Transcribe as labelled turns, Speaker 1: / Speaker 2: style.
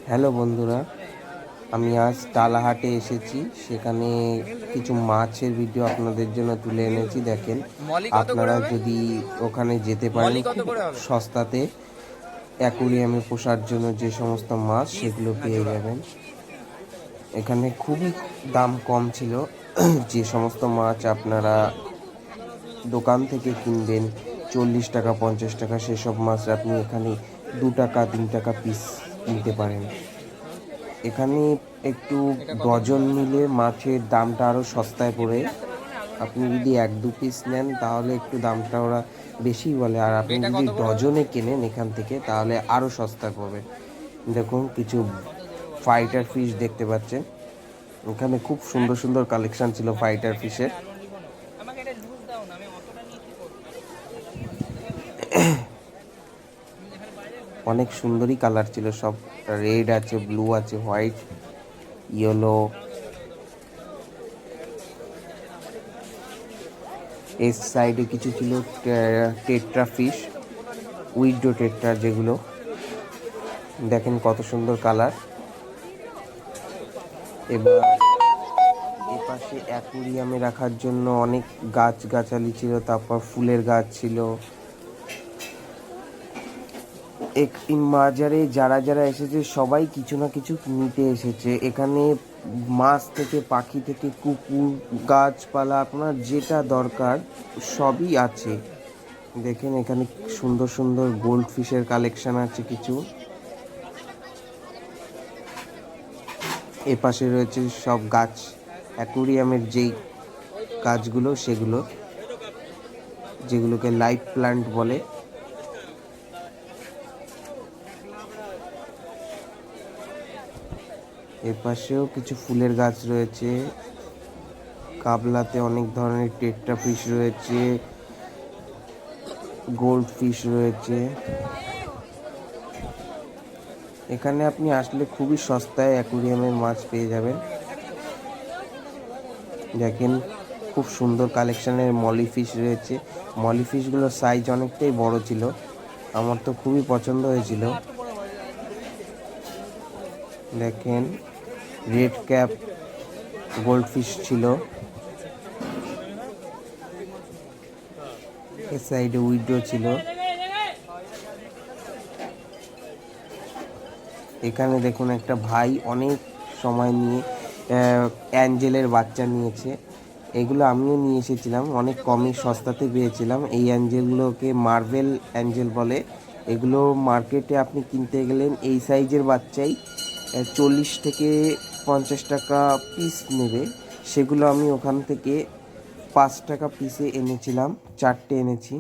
Speaker 1: Hello বন্ধুরা, আমি আজ টালাহাটে এসেছি। সেখানে কিছু মাছের ভিডিও আপনাদের জন্য তুলে এনেছি। দেখেন,
Speaker 2: মলি কত করে
Speaker 1: আপনারা
Speaker 2: হবে?
Speaker 1: যদি ওখানে যেতে পারেন
Speaker 2: মলি কত
Speaker 1: খুব
Speaker 2: করে হবে?
Speaker 1: সস্তাতে অ্যাকুরিয়ামে পোষার জন্য যে সমস্ত মাছ
Speaker 2: পিস
Speaker 1: সেগুলো
Speaker 2: না
Speaker 1: পেয়ে
Speaker 2: জোড়া?
Speaker 1: যাবেন। এখানে খুবই দাম কম ছিল। যে সমস্ত মাছ আপনারা দোকান থেকে কিনবেন 40 টাকা 50 টাকা, সেসব মাছ আপনি এখানে 2 টাকা 3 টাকা পিস কিনতে পারেন। এখানে একটু
Speaker 2: এটা কত?
Speaker 1: ডজন নিলে মাছের দামটা আরও সস্তায় পড়ে। আপনি যদি 1-2 পিস নেন তাহলে একটু দামটা ওরা বেশি বলে, আর আপনি
Speaker 2: এটা
Speaker 1: যদি
Speaker 2: কত করে হবে?
Speaker 1: ডজনে কেনেন এখান থেকে তাহলে আরও সস্তায় পড়বে। দেখুন, কিছু ফাইটার ফিশ দেখতে পাচ্ছেন। এখানে খুব সুন্দর সুন্দর কালেকশন ছিল ফাইটার ফিশের।
Speaker 2: আমাকে এটা লুজ দাও না, আমি অতটা নিয়ে কি করব?
Speaker 1: অনেক সুন্দরই কালার ছিল সব। রেড আছে, ব্লু আছে, হোয়াইট, ইয়েলো। এর সাইডে কিছু ছিল টেট্রা ফিশ, উইডো টেট্রা, যেগুলো দেখেন কত সুন্দর কালার। এবার এপাশে অ্যাকুরিয়ামে রাখার জন্য অনেক গাছগাছালি ছিল, তারপর ফুলের গাছ ছিল। এই বাজারে যারা যারা এসেছে সবাই কিছু না কিছু নিতে এসেছে। এখানে মাছ থেকে পাখি থেকে কুকুর, গাছপালা, আপনার যেটা দরকার সবই আছে। দেখেন, এখানে সুন্দর সুন্দর গোল্ড ফিশের কালেকশন আছে কিছু। এপাশে রয়েছে সব গাছ, অ্যাকুরিয়ামের যেই গাছগুলো সেগুলো, যেগুলোকে লাইভ প্ল্যান্ট বলে। এপাশেও কিছু ফুলের গাছ রয়েছে। কাবলাতে অনেক ধরনের টেট্রা ফিশ রয়েছে, গোল্ড ফিশ রয়েছে। এখানে আপনি আসলে খুবই সস্তায় অ্যাকুরিয়ামের মাছ পেয়ে যাবেন। দেখেন, খুব সুন্দর কালেকশনের মলি ফিশ রয়েছে। মলি ফিশগুলোর সাইজ অনেকটাই বড় ছিল, আমার তো খুবই পছন্দ হয়েছিল। দেখেন, রেড ক্যাপ গোল্ড ফিশ ছিল। এর সাইডে উইডো ছিল। এখানে দেখুন, একটা ভাই অনেক সময় নিয়ে অ্যাঞ্জেলের বাচ্চা নিয়েছে। এগুলো আমিও নিয়ে এসেছিলাম, অনেক কমই সস্তাতে পেয়েছিলাম। এই অ্যাঞ্জেলগুলোকে মার্বেল অ্যাঞ্জেল বলে। এগুলো মার্কেটে আপনি কিনতে গেলেন এই সাইজের বাচ্চাই 40 থেকে 50 টাকা পিস নেবে। সেগুলো আমি ওখান থেকে 5 টাকা পিসে এনেছিলাম, 4টে এনেছি।